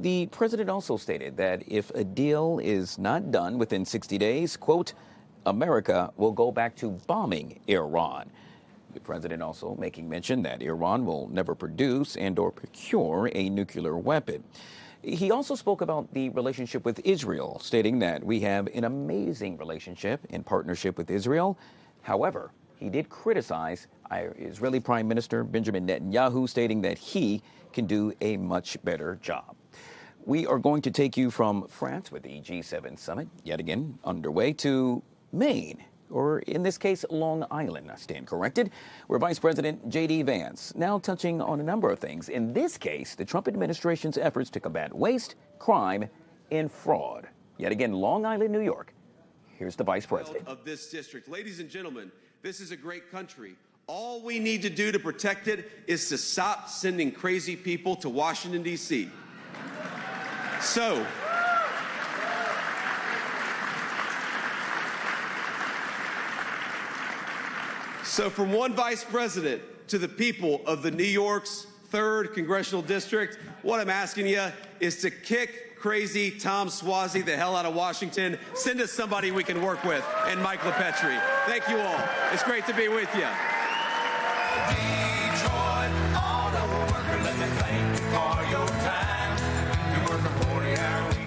the president also stated that if a deal is not done within 60 days, quote, America will go back to bombing Iran. The president also making mention that Iran will never produce and or procure a nuclear weapon. He also spoke about the relationship with Israel, stating that we have an amazing relationship in partnership with Israel. However, he did criticize Israeli Prime Minister Benjamin Netanyahu, stating that he can do a much better job. We are going to take you from France with the G7 summit, yet again underway, to Maine, or in this case, Long Island, I stand corrected, where Vice President J.D. Vance now touching on a number of things. In this case, the Trump administration's efforts to combat waste, crime, and fraud. Yet again, Long Island, New York. Here's the Vice President. Of this district. Ladies and gentlemen, this is a great country. All we need to do to protect it is to stop sending crazy people to Washington, D.C. So from one vice president to the people of the New York's 3rd Congressional District, what I'm asking you is to kick crazy Tom Suozzi the hell out of Washington. Send us somebody we can work with, and Mike LaPetri. Thank you all. It's great to be with you. Detroit auto worker, let me thank you for your time. You work a 40-hour week.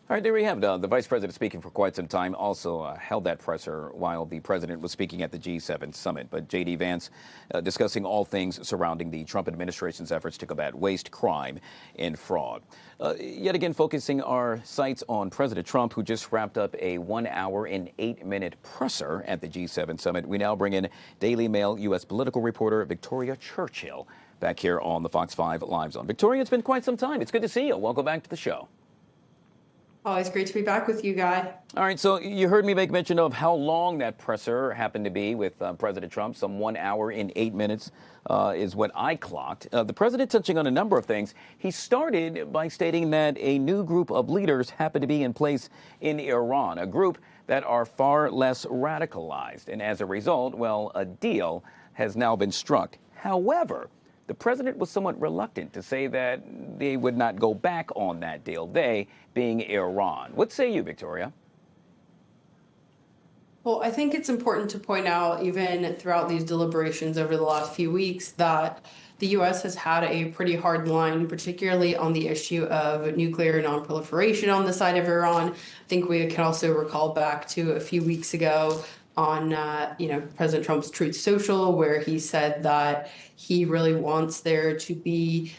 All right, there we have it. The vice president speaking for quite some time, also held that presser while the president was speaking at the G7 summit. But J.D. Vance discussing all things surrounding the Trump administration's efforts to combat waste, crime, and fraud. Yet again, focusing our sights on President Trump, who just wrapped up a 1 hour and 8-minute presser at the G7 summit. We now bring in Daily Mail U.S. political reporter Victoria Churchill back here on the Fox 5 Live Zone. Victoria, it's been quite some time. It's good to see you. Welcome back to the show. Always great to be back with you, Guy. All right, so you heard me make mention of how long that presser happened to be with President Trump. Some 1 hour and 8 minutes is what I clocked. The president touching on a number of things. He started by stating that a new group of leaders happened to be in place in Iran, a group that are far less radicalized. And as a result, well, a deal has now been struck. However, the president was somewhat reluctant to say that they would not go back on that deal, they being Iran. What say you, Victoria? Well, I think it's important to point out, even throughout these deliberations over the last few weeks, that the U.S. has had a pretty hard line, particularly on the issue of nuclear nonproliferation on the side of Iran. I think we can also recall back to a few weeks ago on President Trump's Truth Social, where he said that he really wants there to be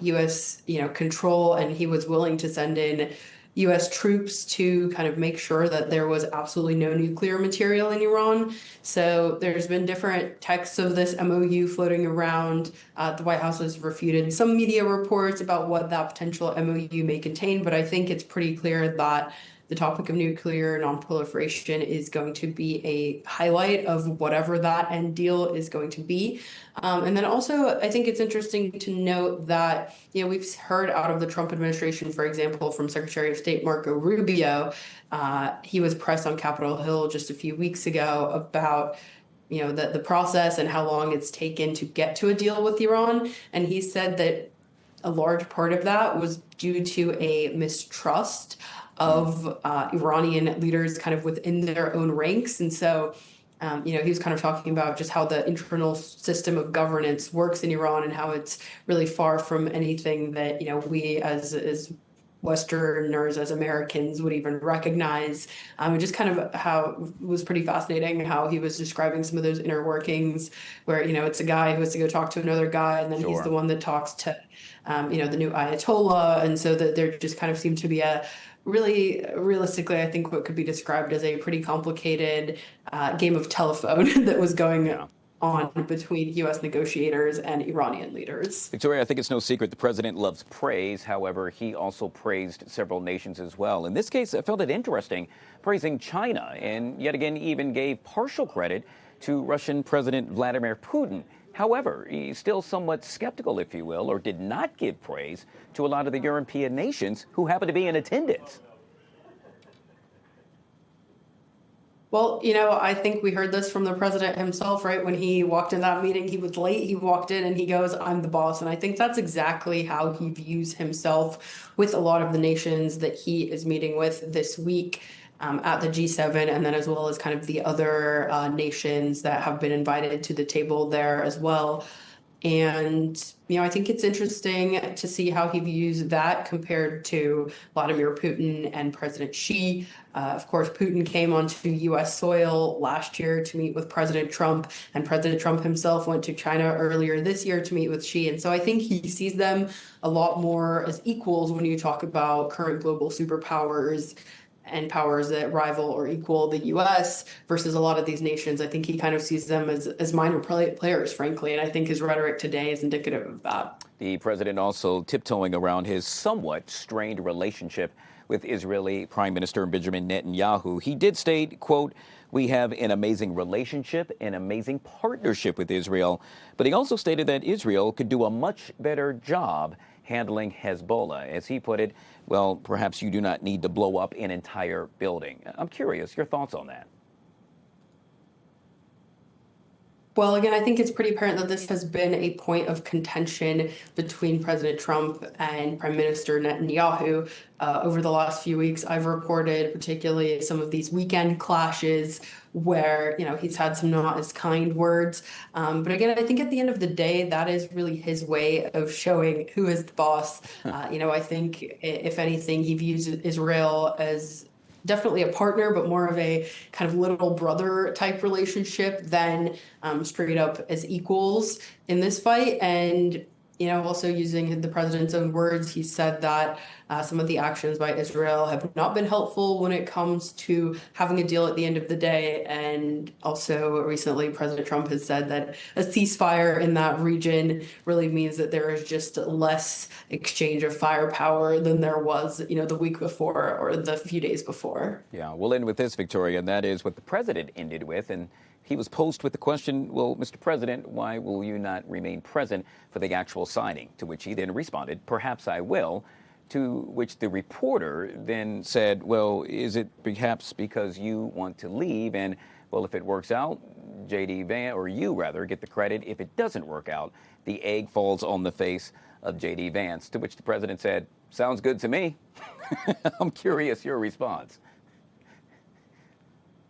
U.S. control, and he was willing to send in U.S. troops to kind of make sure that there was absolutely no nuclear material in Iran. So there's been different texts of this MOU floating around. The White House has refuted some media reports about what that potential MOU may contain, but I think it's pretty clear that the topic of nuclear nonproliferation is going to be a highlight of whatever that end deal is going to be. And then also, I think it's interesting to note that, we've heard out of the Trump administration, for example, from Secretary of State Marco Rubio. He was pressed on Capitol Hill just a few weeks ago about the process and how long it's taken to get to a deal with Iran. And he said that a large part of that was due to a mistrust of Iranian leaders kind of within their own ranks. And so, he was kind of talking about just how the internal system of governance works in Iran and how it's really far from anything that, we as Westerners, as Americans would even recognize. And just kind of how it was pretty fascinating how he was describing some of those inner workings where, it's a guy who has to go talk to another guy, and then he's the one that talks to, the new Ayatollah. And so that there just kind of seemed to be a really, realistically, I think what could be described as a pretty complicated game of telephone that was going on between U.S. negotiators and Iranian leaders. Victoria, I think it's no secret the president loves praise. However, he also praised several nations as well. In this case, I felt it interesting praising China, and yet again even gave partial credit to Russian President Vladimir Putin. However, he's still somewhat skeptical, if you will, or did not give praise to a lot of the European nations who happen to be in attendance. Well, I think we heard this from the president himself, right? When he walked in that meeting, he was late. He walked in and he goes, "I'm the boss." And I think that's exactly how he views himself with a lot of the nations that he is meeting with this week at the G7, and then as well as kind of the other nations that have been invited to the table there as well. And, I think it's interesting to see how he views that compared to Vladimir Putin and President Xi. Of course, Putin came onto U.S. soil last year to meet with President Trump, and President Trump himself went to China earlier this year to meet with Xi. And so I think he sees them a lot more as equals when you talk about current global superpowers and powers that rival or equal the U.S. versus a lot of these nations. I think he kind of sees them as minor players, frankly, and I think his rhetoric today is indicative of that. The president also tiptoeing around his somewhat strained relationship with Israeli Prime Minister Benjamin Netanyahu. He did state, quote, "We have an amazing relationship, an amazing partnership with Israel." But he also stated that Israel could do a much better job handling Hezbollah. As he put it, well, perhaps you do not need to blow up an entire building. I'm curious, your thoughts on that? Well, again, I think it's pretty apparent that this has been a point of contention between President Trump and Prime Minister Netanyahu over the last few weeks. I've reported particularly some of these weekend clashes where, he's had some not as kind words. But again, I think at the end of the day, that is really his way of showing who is the boss. I think if anything, he views Israel as definitely a partner, but more of a kind of little brother type relationship than straight up as equals in this fight. And, also using the president's own words, he said that some of the actions by Israel have not been helpful when it comes to having a deal at the end of the day. And also recently, President Trump has said that a ceasefire in that region really means that there is just less exchange of firepower than there was, the week before or the few days before. Yeah, we'll end with this, Victoria, and that is what the president ended with. And he was posed with the question, well, Mr. President, why will you not remain present for the actual signing? To which he then responded, perhaps I will. To which the reporter then said, well, is it perhaps because you want to leave? And, well, if it works out, J.D. Vance, or you rather, get the credit. If it doesn't work out, the egg falls on the face of J.D. Vance. To which the president said, sounds good to me. I'm curious your response.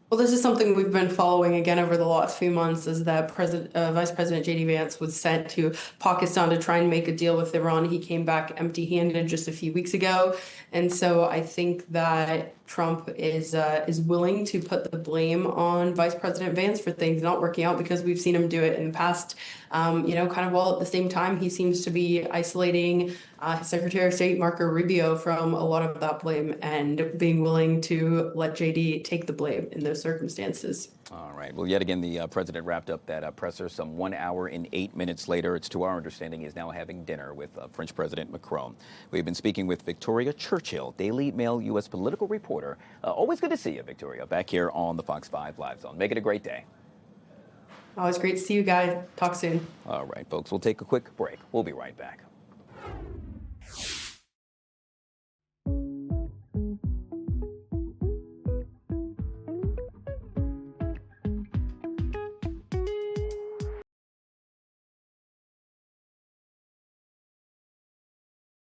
Well, this is something we've been following again over the last few months, is that Vice President J.D. Vance was sent to Pakistan to try and make a deal with Iran. He came back empty-handed just a few weeks ago. And so I think that Trump is willing to put the blame on Vice President Vance for things not working out, because we've seen him do it in the past, kind of while at the same time he seems to be isolating his Secretary of State, Marco Rubio, from a lot of that blame and being willing to let JD take the blame in those circumstances. All right. Well, yet again, the president wrapped up that presser some 1 hour and 8 minutes later. It's to our understanding he's now having dinner with French President Macron. We've been speaking with Victoria Churchill, Daily Mail U.S. political reporter. Always good to see you, Victoria, back here on the Fox 5 Live Zone. Make it a great day. Always great to see you guys. Talk soon. All right, folks, we'll take a quick break. We'll be right back.